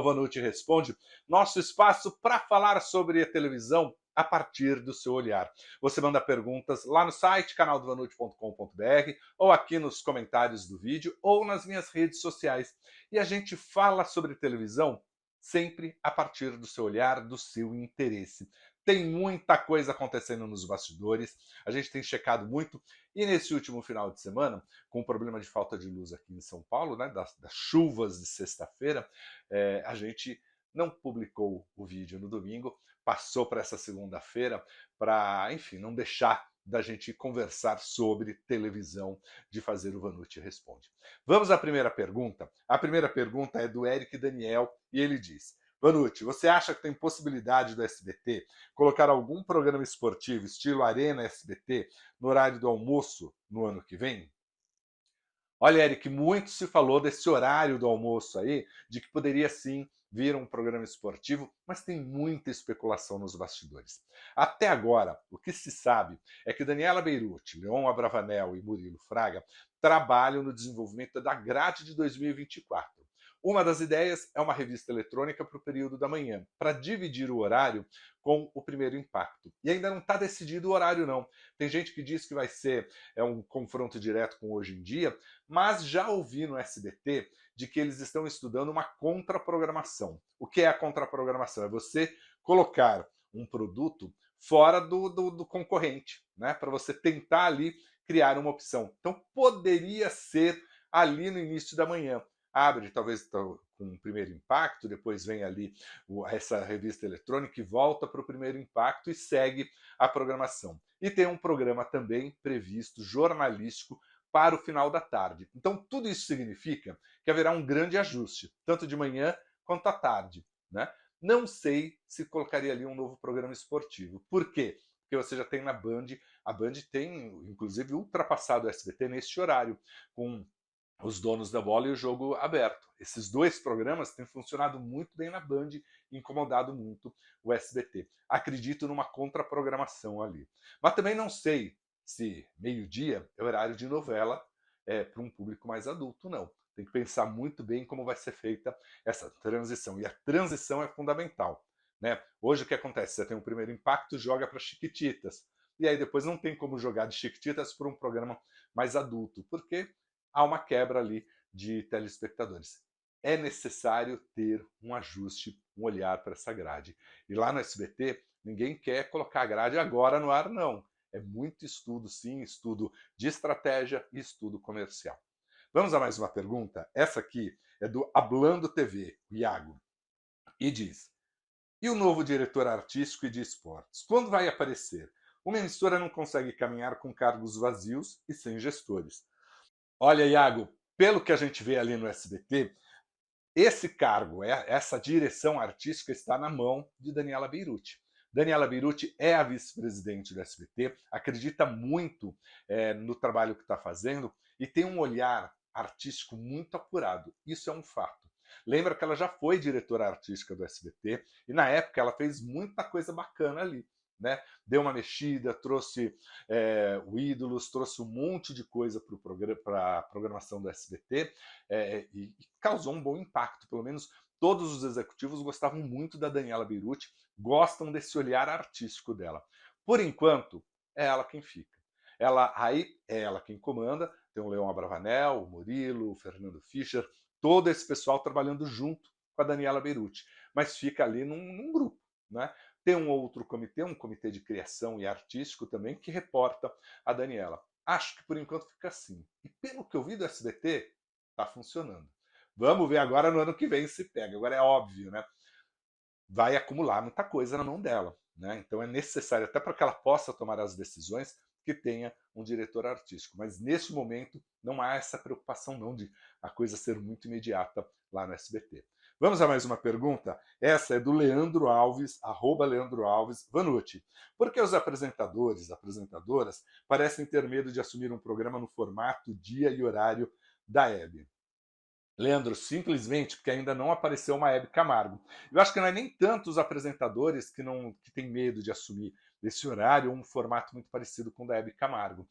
Vanucci Responde, nosso espaço para falar sobre a televisão a partir do seu olhar. Você manda perguntas lá no site canaldovanucci.com.br ou aqui nos comentários do vídeo ou nas minhas redes sociais. E a gente fala sobre televisão sempre a partir do seu olhar, do seu interesse. Tem muita coisa acontecendo nos bastidores, a gente tem checado muito, e nesse último final de semana, com o problema de falta de luz aqui em São Paulo, né, das chuvas de sexta-feira, a gente não publicou o vídeo no domingo, passou para essa segunda-feira para, enfim, não deixar da gente conversar sobre televisão, de fazer o Vanucci Responde. Vamos à primeira pergunta? A primeira pergunta é do Eric Daniel e ele diz: Vanucci, você acha que tem possibilidade do SBT colocar algum programa esportivo estilo Arena SBT no horário do almoço no ano que vem? Olha, Eric, muito se falou desse horário do almoço aí, de que poderia sim vir um programa esportivo, mas tem muita especulação nos bastidores. Até agora, o que se sabe é que Daniela Beirute, Leon Abravanel e Murilo Fraga trabalham no desenvolvimento da grade de 2024. Uma das ideias é uma revista eletrônica para o período da manhã, para dividir o horário com o Primeiro Impacto. E ainda não está decidido o horário, não. Tem gente que diz que vai ser um confronto direto com Hoje em Dia, mas já ouvi no SBT de que eles estão estudando uma contraprogramação. O que é a contraprogramação? É você colocar um produto fora do concorrente, né? Para você tentar ali criar uma opção. Então poderia ser ali no início da manhã. Abre talvez com o Primeiro Impacto, depois vem ali essa revista eletrônica e volta para o Primeiro Impacto e segue a programação. E tem um programa também previsto, jornalístico, para o final da tarde. Então, tudo isso significa que haverá um grande ajuste, tanto de manhã quanto à tarde, né? Não sei se colocaria ali um novo programa esportivo. Por quê? Porque você já tem na Band, a Band tem, inclusive, ultrapassado o SBT neste horário, com Os Donos da Bola e O Jogo Aberto. Esses dois programas têm funcionado muito bem na Band e incomodado muito o SBT. Acredito numa contraprogramação ali. Mas também não sei se meio-dia é horário de novela para um público mais adulto, não. Tem que pensar muito bem como vai ser feita essa transição. E a transição é fundamental, né? Hoje o que acontece? Você tem um Primeiro Impacto, joga para Chiquititas. E aí depois não tem como jogar de Chiquititas para um programa mais adulto, porque há uma quebra ali de telespectadores. É necessário ter um ajuste, um olhar para essa grade. E lá no SBT, ninguém quer colocar a grade agora no ar, não. É muito estudo, sim, estudo de estratégia e estudo comercial. Vamos a mais uma pergunta? Essa aqui é do Hablando TV, o Iago, e diz: e o novo diretor artístico e de esportes? Quando vai aparecer? Uma emissora não consegue caminhar com cargos vazios e sem gestores. Olha, Iago, pelo que a gente vê ali no SBT, esse cargo, essa direção artística está na mão de Daniela Beirute. Daniela Beirute é a vice-presidente do SBT, acredita muito no trabalho que está fazendo e tem um olhar artístico muito apurado. Isso é um fato. Lembra que ela já foi diretora artística do SBT e na época ela fez muita coisa bacana ali. Né? Deu uma mexida, trouxe o Ídolos, trouxe um monte de coisa para a programação do SBT e causou um bom impacto. Pelo menos todos os executivos gostavam muito da Daniela Beirute, gostam desse olhar artístico dela. Por enquanto, é ela quem fica. Aí é ela quem comanda, tem o Leon Abravanel, o Murilo, o Fernando Fischer, todo esse pessoal trabalhando junto com a Daniela Beirute, mas fica ali num grupo, né? Tem um outro comitê, um comitê de criação e artístico também, que reporta a Daniela. Acho que por enquanto fica assim. E pelo que eu vi do SBT, está funcionando. Vamos ver agora no ano que vem se pega. Agora é óbvio, né? Vai acumular muita coisa na mão dela. Né? Então é necessário, até para que ela possa tomar as decisões, que tenha um diretor artístico. Mas neste momento não há essa preocupação não de a coisa ser muito imediata lá no SBT. Vamos a mais uma pergunta? Essa é do Leandro Alves, @Leandro Alves Vanucci. Por que os apresentadores, apresentadoras, parecem ter medo de assumir um programa no formato, dia e horário da Hebe? Leandro, simplesmente porque ainda não apareceu uma Hebe Camargo. Eu acho que não é nem tanto os apresentadores que têm medo de assumir esse horário ou um formato muito parecido com o da Hebe Camargo.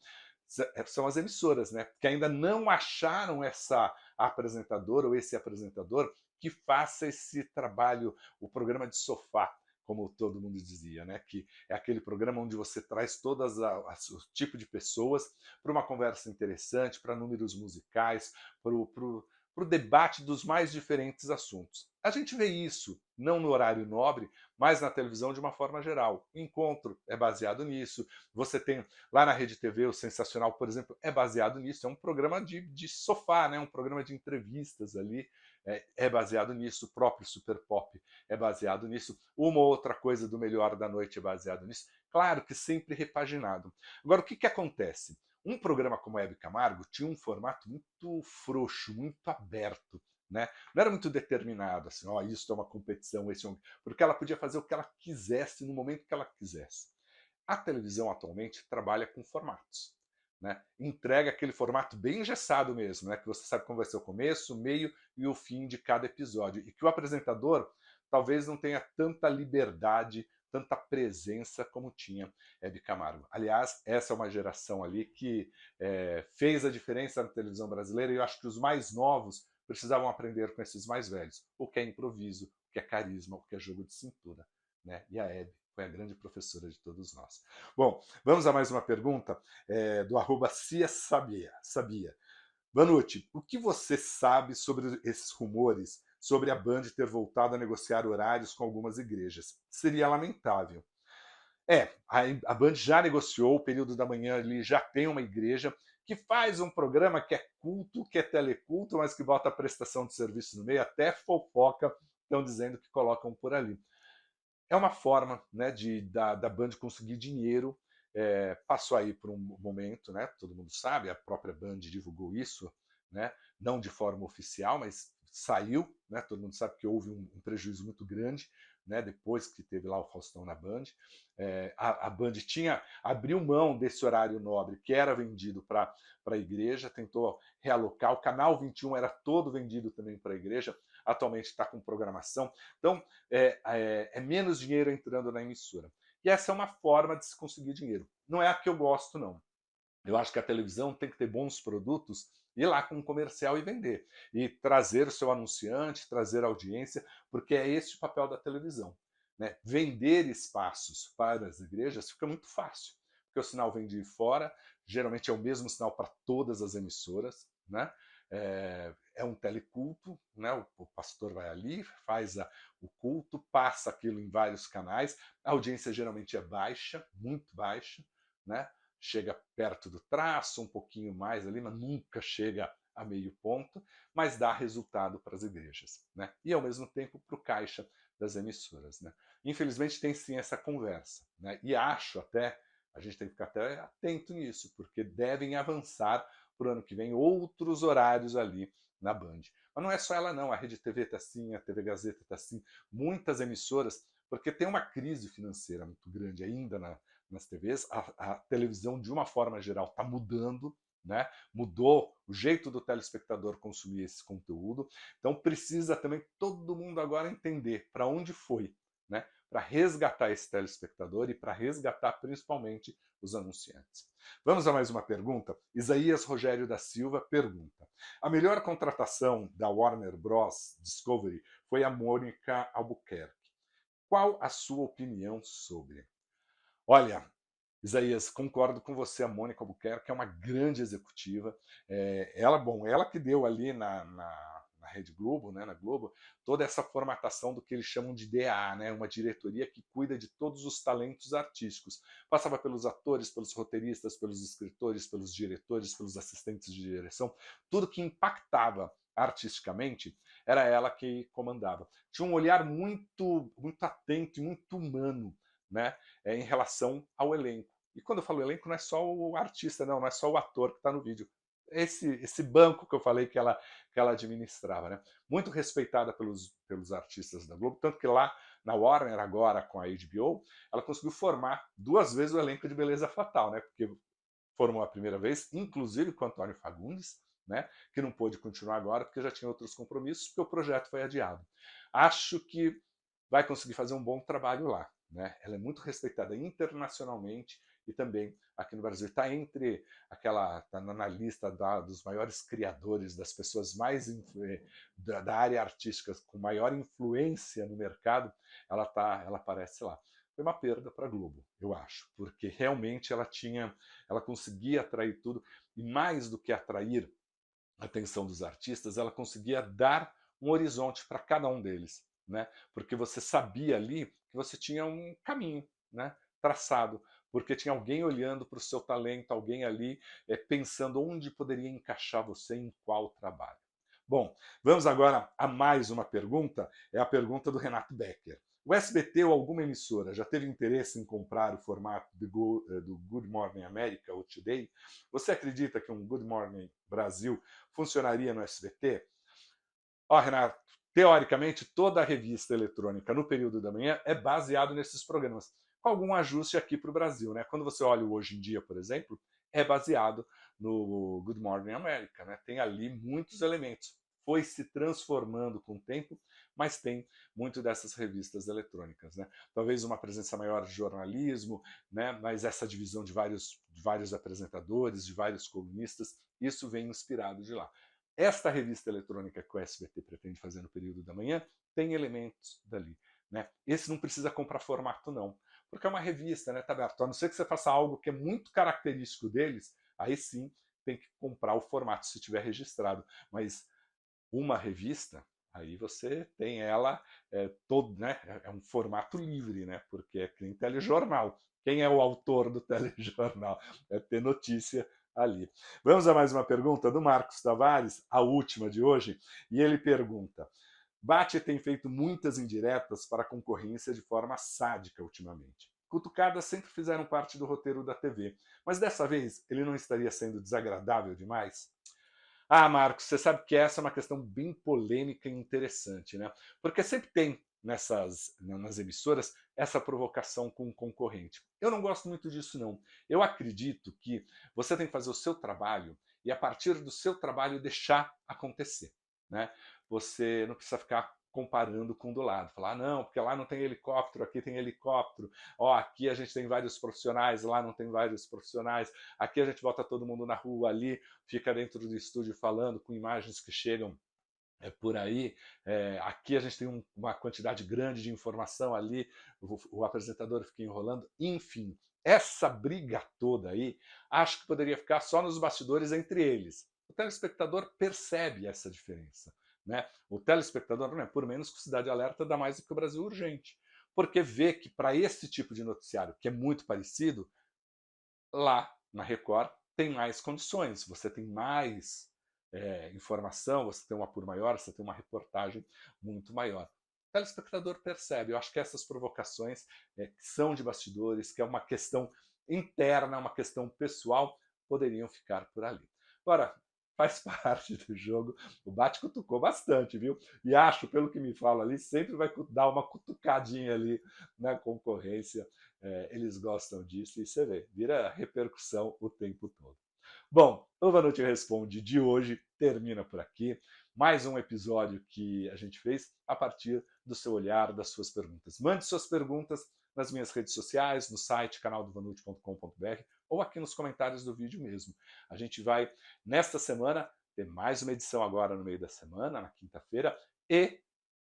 São as emissoras, né? Que ainda não acharam essa apresentadora ou esse apresentador que faça esse trabalho, o programa de sofá, como todo mundo dizia, né? Que é aquele programa onde você traz todas o tipo de pessoas para uma conversa interessante, para números musicais, para o debate dos mais diferentes assuntos. A gente vê isso, não no horário nobre, mas na televisão de uma forma geral. O encontro é baseado nisso. Você tem lá na Rede TV o Sensacional, por exemplo, é baseado nisso. É um programa de sofá, né? Um programa de entrevistas ali. É baseado nisso. O próprio Super Pop é baseado nisso. Uma ou outra coisa do Melhor da Noite é baseado nisso. Claro que sempre repaginado. Agora, o que, que acontece? Um programa como a Hebe Camargo tinha um formato muito frouxo, muito aberto. Né? Não era muito determinado, assim, ó, isso é uma competição, esse é um... porque ela podia fazer o que ela quisesse no momento que ela quisesse. A televisão atualmente trabalha com formatos. Né? Entrega aquele formato bem engessado mesmo, né? Que você sabe como vai ser o começo, o meio e o fim de cada episódio. E que o apresentador talvez não tenha tanta liberdade, tanta presença como tinha Hebe Camargo. Aliás, essa é uma geração ali que fez a diferença na televisão brasileira e eu acho que os mais novos precisavam aprender com esses mais velhos. O que é improviso, o que é carisma, o que é jogo de cintura. Né? E a Hebe foi a grande professora de todos nós. Bom, vamos a mais uma pergunta do @ciasabia. Vanucci, o que você sabe sobre esses rumores sobre a Band ter voltado a negociar horários com algumas igrejas? Seria lamentável. A Band já negociou, o período da manhã ali já tem uma igreja que faz um programa que é culto, que é teleculto, mas que bota a prestação de serviço no meio, até fofoca estão dizendo que colocam por ali. É uma forma, né, da Band conseguir dinheiro. Passou aí por um momento, né, todo mundo sabe, a própria Band divulgou isso, né, não de forma oficial, mas saiu, né, todo mundo sabe que houve um prejuízo muito grande, né, depois que teve lá o Faustão na Band. A Band abriu mão desse horário nobre que era vendido para a igreja, tentou realocar. O Canal 21 era todo vendido também para a igreja, atualmente está com programação. Então, é menos dinheiro entrando na emissora. E essa é uma forma de se conseguir dinheiro. Não é a que eu gosto, não. Eu acho que a televisão tem que ter bons produtos, ir lá com um comercial e vender. E trazer o seu anunciante, trazer audiência, porque é esse o papel da televisão. Né? Vender espaços para as igrejas fica muito fácil, porque o sinal vem de fora, geralmente é o mesmo sinal para todas as emissoras, né? É um teleculto, né? O pastor vai ali, faz o culto, passa aquilo em vários canais, a audiência geralmente é baixa, muito baixa, né? Chega perto do traço, um pouquinho mais ali, mas nunca chega a meio ponto, mas dá resultado para as igrejas, né? E ao mesmo tempo para o caixa das emissoras, né? Infelizmente tem sim essa conversa, né? E acho até, a gente tem que ficar até atento nisso, porque devem avançar para o ano que vem outros horários ali na Band. Mas não é só ela não, a Rede TV está assim, a TV Gazeta está assim, muitas emissoras, porque tem uma crise financeira muito grande ainda nas TVs, a televisão de uma forma geral está mudando, né? Mudou o jeito do telespectador consumir esse conteúdo, então precisa também todo mundo agora entender para onde foi, né? Para resgatar esse telespectador e para resgatar principalmente os anunciantes. Vamos a mais uma pergunta? Isaías Rogério da Silva pergunta: a melhor contratação da Warner Bros. Discovery foi a Mônica Albuquerque. Qual a sua opinião sobre? Olha, Isaías, concordo com você, a Mônica Albuquerque é uma grande executiva. Ela que deu ali na Rede Globo, né, na Globo, toda essa formatação do que eles chamam de DA, né, uma diretoria que cuida de todos os talentos artísticos. Passava pelos atores, pelos roteiristas, pelos escritores, pelos diretores, pelos assistentes de direção, tudo que impactava artisticamente era ela que comandava. Tinha um olhar muito, muito atento e muito humano, né, em relação ao elenco. E quando eu falo elenco, não é só o artista, não é só o ator que está no vídeo. Esse banco que eu falei que ela administrava. Né? Muito respeitada pelos artistas da Globo, tanto que lá na Warner, agora com a HBO, ela conseguiu formar 2 vezes o elenco de Beleza Fatal, né? Porque formou a primeira vez, inclusive com o Antônio Fagundes, né? Que não pôde continuar agora porque já tinha outros compromissos, porque o projeto foi adiado. Acho que vai conseguir fazer um bom trabalho lá. né? Ela é muito respeitada internacionalmente e também aqui no Brasil. Está entre tá na lista dos maiores criadores, das pessoas mais da área artística com maior influência no mercado, ela aparece lá. Foi uma perda para a Globo, eu acho, porque realmente ela conseguia atrair tudo, e mais do que atrair a atenção dos artistas, ela conseguia dar um horizonte para cada um deles, né? Porque você sabia ali que você tinha um caminho, né, traçado, porque tinha alguém olhando para o seu talento, alguém ali pensando onde poderia encaixar você em qual trabalho. Bom, vamos agora a mais uma pergunta, é a pergunta do Renato Becker. O SBT ou alguma emissora já teve interesse em comprar o formato do Good Morning America ou Today? Você acredita que um Good Morning Brasil funcionaria no SBT? Ó, Renato, teoricamente toda a revista eletrônica no período da manhã é baseado nesses programas, com algum ajuste aqui para o Brasil, né? Quando você olha o Hoje em Dia, por exemplo, é baseado no Good Morning America, né? Tem ali muitos elementos. Foi se transformando com o tempo, mas tem muito dessas revistas eletrônicas, né? Talvez uma presença maior de jornalismo, né? Mas essa divisão de vários apresentadores, de vários colunistas, isso vem inspirado de lá. Esta revista eletrônica que o SBT pretende fazer no período da manhã tem elementos dali, né? Esse não precisa comprar formato, não, porque é uma revista, né, tá aberto. A não ser que você faça algo que é muito característico deles, aí sim tem que comprar o formato se tiver registrado. Mas uma revista, aí você tem ela todo, né? É um formato livre, né? Porque é que nem telejornal. Quem é o autor do telejornal? É ter notícia ali. Vamos a mais uma pergunta do Marcos Tavares, a última de hoje, e ele pergunta: Bate tem feito muitas indiretas para a concorrência de forma sádica ultimamente. Cutucadas sempre fizeram parte do roteiro da TV, mas dessa vez ele não estaria sendo desagradável demais? Ah, Marcos, você sabe que essa é uma questão bem polêmica e interessante, né? Porque sempre tem nas emissoras essa provocação com o concorrente. Eu não gosto muito disso, não. Eu acredito que você tem que fazer o seu trabalho e, a partir do seu trabalho, deixar acontecer, né? Você não precisa ficar comparando com o do lado, falar, ah, não, porque lá não tem helicóptero, aqui tem helicóptero, ó, aqui a gente tem vários profissionais, lá não tem vários profissionais, aqui a gente bota todo mundo na rua, ali fica dentro do estúdio falando com imagens que chegam por aí. Aqui a gente tem uma quantidade grande de informação, ali o apresentador fica enrolando. Enfim, essa briga toda aí, acho que poderia ficar só nos bastidores entre eles. O telespectador percebe essa diferença, né? O telespectador, não é por menos que o Cidade Alerta dá mais do que o Brasil Urgente, porque vê que para esse tipo de noticiário, que é muito parecido, lá na Record tem mais condições, você tem mais informação, você tem um apuro maior, você tem uma reportagem muito maior. O telespectador percebe. Eu acho que essas provocações que são de bastidores, que é uma questão interna, uma questão pessoal, poderiam ficar por ali. Agora, faz parte do jogo. O Bate cutucou bastante, viu? E acho, pelo que me fala ali, sempre vai dar uma cutucadinha ali na concorrência. Eles gostam disso e você vê, vira repercussão o tempo todo. Bom, o Vanucci Responde de hoje termina por aqui. Mais um episódio que a gente fez a partir do seu olhar, das suas perguntas. Mande suas perguntas nas minhas redes sociais, no site canaldovanucci.com.br ou aqui nos comentários do vídeo mesmo. A gente vai, nesta semana, ter mais uma edição agora no meio da semana, na quinta-feira, e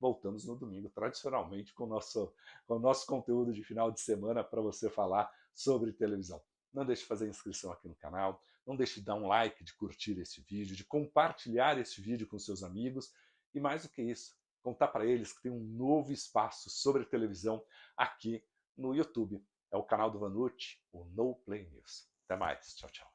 voltamos no domingo, tradicionalmente, com o nosso conteúdo de final de semana para você falar sobre televisão. Não deixe de fazer inscrição aqui no canal, não deixe de dar um like, de curtir esse vídeo, de compartilhar esse vídeo com seus amigos e, mais do que isso, contar para eles que tem um novo espaço sobre televisão aqui no YouTube. É o canal do Vanucci, o No Play News. Até mais. Tchau, tchau.